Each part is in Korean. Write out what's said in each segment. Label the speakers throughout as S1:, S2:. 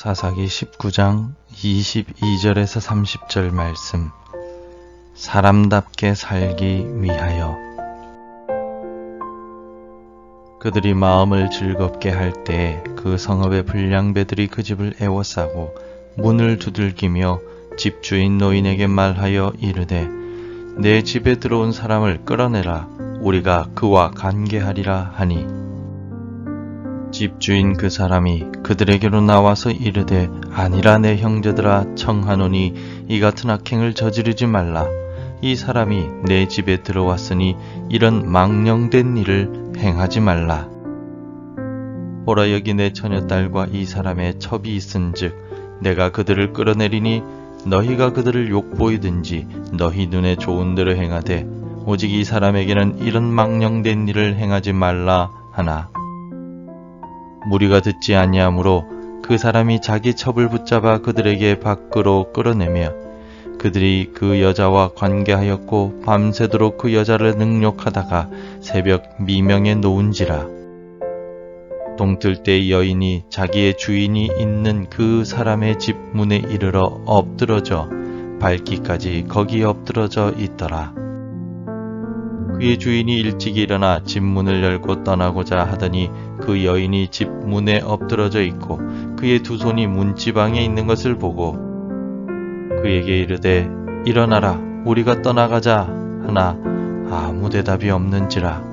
S1: 사사기 19장 22절에서 30절 말씀. 사람답게 살기 위하여. 그들이 마음을 즐겁게 할 때 그 성읍의 불량배들이 그 집을 애워싸고 문을 두들기며 집주인 노인에게 말하여 이르되 내 집에 들어온 사람을 끌어내라. 우리가 그와 관계하리라 하니 집주인 그 사람이 그들에게로 나와서 이르되 아니라 내 형제들아 청하노니 이 같은 악행을 저지르지 말라. 이 사람이 내 집에 들어왔으니 이런 망령된 일을 행하지 말라. 보라 여기 내 처녀딸과 이 사람의 첩이 있은즉 내가 그들을 끌어내리니 너희가 그들을 욕보이든지 너희 눈에 좋은 대로 행하되 오직 이 사람에게는 이런 망령된 일을 행하지 말라 하나. 무리가 듣지 아니하므로 그 사람이 자기 첩을 붙잡아 그들에게 밖으로 끌어내며 그들이 그 여자와 관계하였고 밤새도록 그 여자를 능욕하다가 새벽 미명에 놓은지라. 동틀 때 여인이 자기의 주인이 있는 그 사람의 집 문에 이르러 엎드러져 밟기까지 거기 엎드러져 있더라. 그의 주인이 일찍 일어나 집 문을 열고 떠나고자 하더니 그 여인이 집 문에 엎드러져 있고 그의 두 손이 문지방에 있는 것을 보고 그에게 이르되 일어나라 우리가 떠나가자 하나 아무 대답이 없는지라.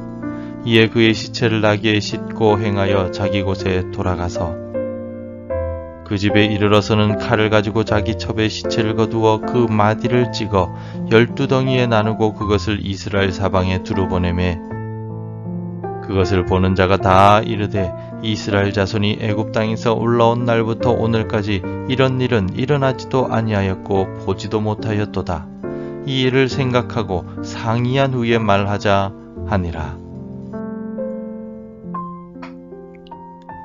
S1: 이에 그의 시체를 나귀에 싣고 행하여 자기 곳에 돌아가서 그 집에 이르러서는 칼을 가지고 자기 첩의 시체를 거두어 그 마디를 찍어 12덩이에 나누고 그것을 이스라엘 사방에 두루 보내매 그것을 보는 자가 다 이르되 이스라엘 자손이 애굽 땅에서 올라온 날부터 오늘까지 이런 일은 일어나지도 아니하였고 보지도 못하였도다. 이 일을 생각하고 상의한 후에 말하자 하니라.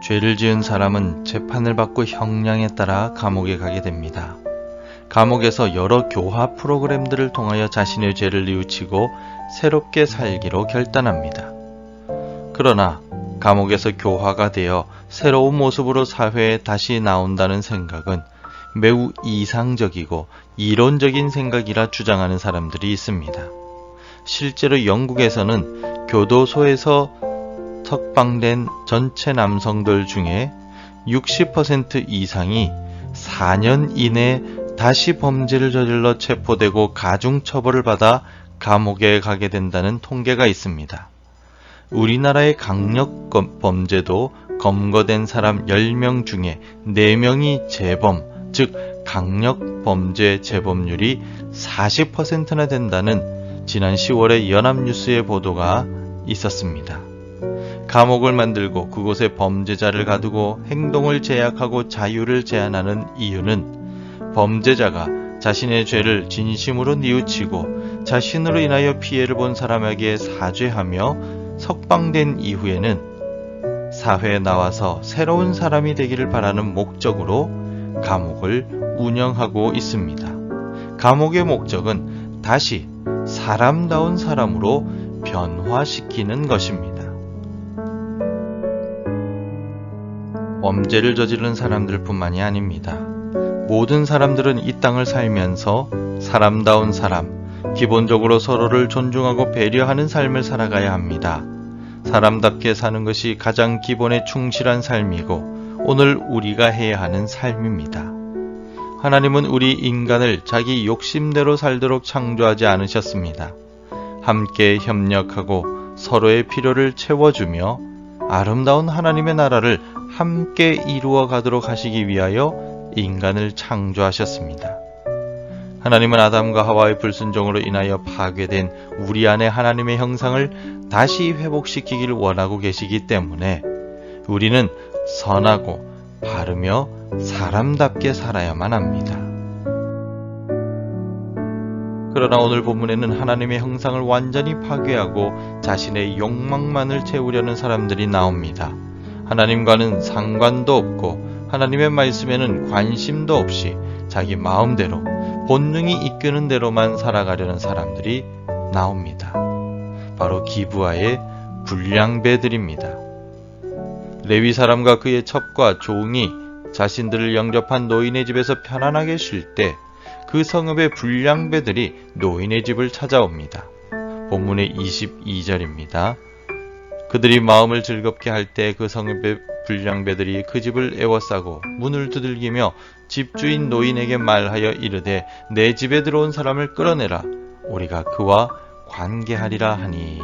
S1: 죄를 지은 사람은 재판을 받고 형량에 따라 감옥에 가게 됩니다. 감옥에서 여러 교화 프로그램들을 통하여 자신의 죄를 뉘우치고 새롭게 살기로 결단합니다. 그러나 감옥에서 교화가 되어 새로운 모습으로 사회에 다시 나온다는 생각은 매우 이상적이고 이론적인 생각이라 주장하는 사람들이 있습니다. 실제로 영국에서는 교도소에서 석방된 전체 남성들 중에 60% 이상이 4년 이내 다시 범죄를 저질러 체포되고 가중처벌을 받아 감옥에 가게 된다는 통계가 있습니다. 우리나라의 강력 범죄도 검거된 사람 10명 중에 4명이 재범, 즉 강력 범죄 재범률이 40%나 된다는 지난 10월의 연합뉴스의 보도가 있었습니다. 감옥을 만들고 그곳에 범죄자를 가두고 행동을 제약하고 자유를 제한하는 이유는 범죄자가 자신의 죄를 진심으로 뉘우치고 자신으로 인하여 피해를 본 사람에게 사죄하며 석방된 이후에는 사회에 나와서 새로운 사람이 되기를 바라는 목적으로 감옥을 운영하고 있습니다. 감옥의 목적은 다시 사람다운 사람으로 변화시키는 것입니다. 범죄를 저지른 사람들 뿐만이 아닙니다. 모든 사람들은 이 땅을 살면서 사람다운 사람, 기본적으로 서로를 존중하고 배려하는 삶을 살아가야 합니다. 사람답게 사는 것이 가장 기본에 충실한 삶이고 오늘 우리가 해야 하는 삶입니다. 하나님은 우리 인간을 자기 욕심대로 살도록 창조하지 않으셨습니다. 함께 협력하고 서로의 필요를 채워주며 아름다운 하나님의 나라를 함께 이루어 가도록 하시기 위하여 인간을 창조하셨습니다. 하나님은 아담과 하와의 불순종으로 인하여 파괴된 우리 안에 하나님의 형상을 다시 회복시키기를 원하고 계시기 때문에 우리는 선하고 바르며 사람답게 살아야만 합니다. 그러나 오늘 본문에는 하나님의 형상을 완전히 파괴하고 자신의 욕망만을 채우려는 사람들이 나옵니다. 하나님과는 상관도 없고 하나님의 말씀에는 관심도 없이 자기 마음대로 본능이 이끄는 대로만 살아가려는 사람들이 나옵니다. 바로 기브아의 불량배들입니다. 레위 사람과 그의 첩과 종이 자신들을 영접한 노인의 집에서 편안하게 쉴 때 그 성읍의 불량배들이 노인의 집을 찾아옵니다. 본문의 22절입니다. 그들이 마음을 즐겁게 할 때 그 성읍의 불량배들이 그 집을 에워싸고 문을 두들기며 집주인 노인에게 말하여 이르되 내 집에 들어온 사람을 끌어내라. 우리가 그와 관계하리라 하니.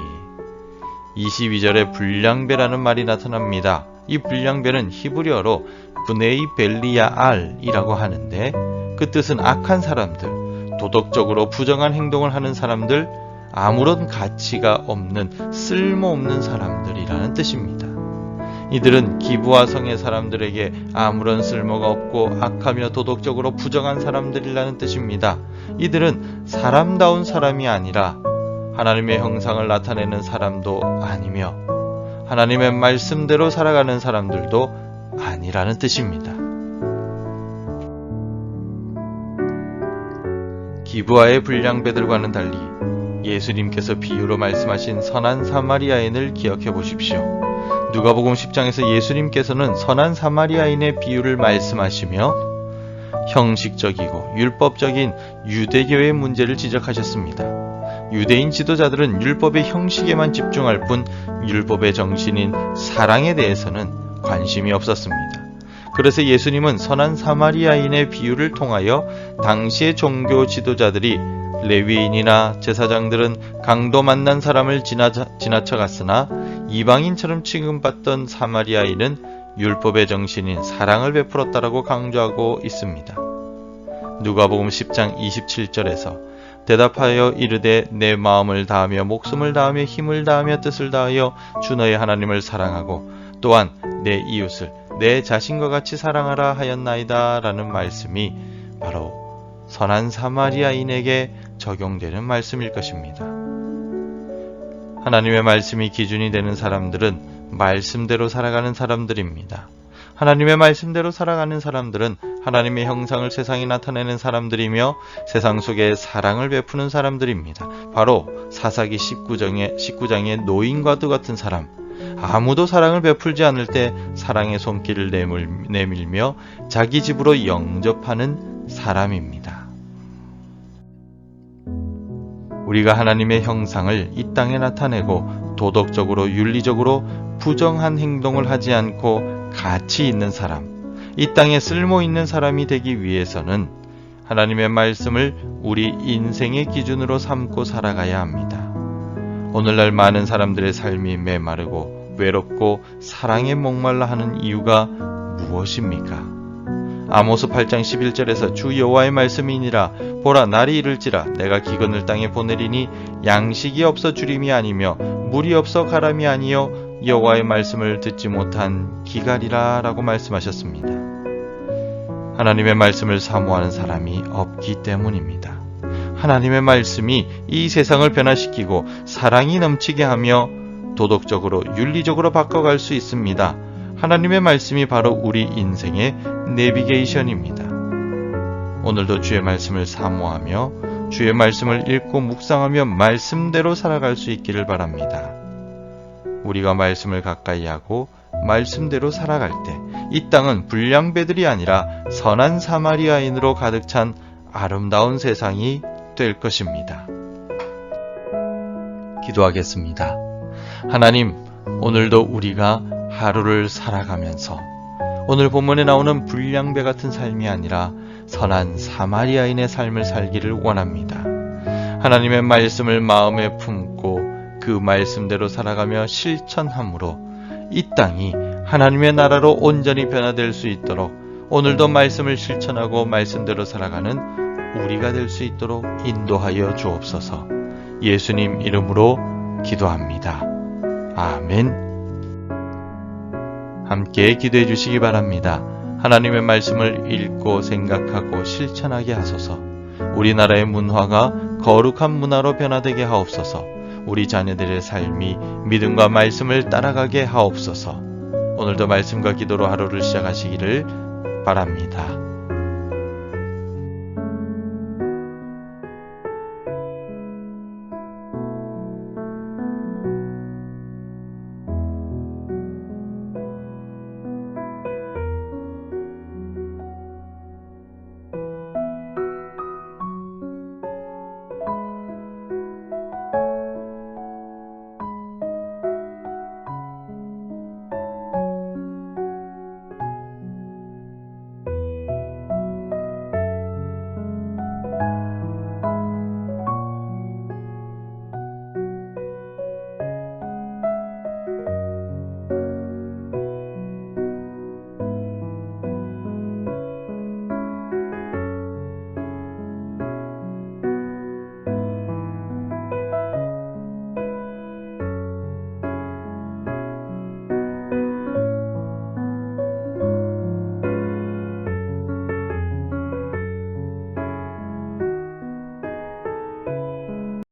S1: 22절에 불량배라는 말이 나타납니다. 이 불량배는 히브리어로 브네이 벨리야알이라고 하는데 그 뜻은 악한 사람들, 도덕적으로 부정한 행동을 하는 사람들, 아무런 가치가 없는 쓸모없는 사람들이라는 뜻입니다. 이들은 기브아 성의 사람들에게 아무런 쓸모가 없고 악하며 도덕적으로 부정한 사람들이라는 뜻입니다. 이들은 사람다운 사람이 아니라 하나님의 형상을 나타내는 사람도 아니며 하나님의 말씀대로 살아가는 사람들도 아니라는 뜻입니다. 기브아의 불량배들과는 달리 예수님께서 비유로 말씀하신 선한 사마리아인을 기억해 보십시오. 누가복음 10장에서 예수님께서는 선한 사마리아인의 비유를 말씀하시며 형식적이고 율법적인 유대교의 문제를 지적하셨습니다. 유대인 지도자들은 율법의 형식에만 집중할 뿐 율법의 정신인 사랑에 대해서는 관심이 없었습니다. 그래서 예수님은 선한 사마리아인의 비유를 통하여 당시의 종교 지도자들이 레위인이나 제사장들은 강도 만난 사람을 지나쳐갔으나 이방인처럼 취급받던 사마리아인은 율법의 정신인 사랑을 베풀었다라고 강조하고 있습니다. 누가복음 10장 27절에서 대답하여 이르되 내 마음을 다하며 목숨을 다하며 힘을 다하며 뜻을 다하여 주 너의 하나님을 사랑하고 또한 내 이웃을 내 자신과 같이 사랑하라 하였나이다 라는 말씀이 바로 선한 사마리아인에게 적용되는 말씀일 것입니다. 하나님의 말씀이 기준이 되는 사람들은 말씀대로 살아가는 사람들입니다. 하나님의 말씀대로 살아가는 사람들은 하나님의 형상을 세상에 나타내는 사람들이며 세상 속에 사랑을 베푸는 사람들입니다. 바로 사사기 19장의 노인과도 같은 사람, 아무도 사랑을 베풀지 않을 때 사랑의 손길을 내밀며 자기 집으로 영접하는 사람입니다. 우리가 하나님의 형상을 이 땅에 나타내고 도덕적으로 윤리적으로 부정한 행동을 하지 않고 가치 있는 사람, 이 땅에 쓸모 있는 사람이 되기 위해서는 하나님의 말씀을 우리 인생의 기준으로 삼고 살아가야 합니다. 오늘날 많은 사람들의 삶이 메마르고 외롭고 사랑에 목말라 하는 이유가 무엇입니까? 아모스 8장 11절에서 주 여호와의 말씀이니라 보라 날이 이를지라 내가 기근을 땅에 보내리니 양식이 없어 주림이 아니며 물이 없어 가람이 아니요 여호와의 말씀을 듣지 못한 기갈이라 라고 말씀하셨습니다. 하나님의 말씀을 사모하는 사람이 없기 때문입니다. 하나님의 말씀이 이 세상을 변화시키고 사랑이 넘치게 하며 도덕적으로 윤리적으로 바꿔갈 수 있습니다. 하나님의 말씀이 바로 우리 인생의 내비게이션입니다. 오늘도 주의 말씀을 사모하며 주의 말씀을 읽고 묵상하며 말씀대로 살아갈 수 있기를 바랍니다. 우리가 말씀을 가까이 하고 말씀대로 살아갈 때 이 땅은 불량배들이 아니라 선한 사마리아인으로 가득 찬 아름다운 세상이 될 것입니다. 기도하겠습니다. 하나님, 오늘도 우리가 하루를 살아가면서 오늘 본문에 나오는 불량배 같은 삶이 아니라 선한 사마리아인의 삶을 살기를 원합니다. 하나님의 말씀을 마음에 품고 그 말씀대로 살아가며 실천함으로 이 땅이 하나님의 나라로 온전히 변화될 수 있도록 오늘도 말씀을 실천하고 말씀대로 살아가는 우리가 될 수 있도록 인도하여 주옵소서. 예수님 이름으로 기도합니다. 아멘. 함께 기도해 주시기 바랍니다. 하나님의 말씀을 읽고 생각하고 실천하게 하소서. 우리나라의 문화가 거룩한 문화로 변화되게 하옵소서. 우리 자녀들의 삶이 믿음과 말씀을 따라가게 하옵소서. 오늘도 말씀과 기도로 하루를 시작하시기를 바랍니다.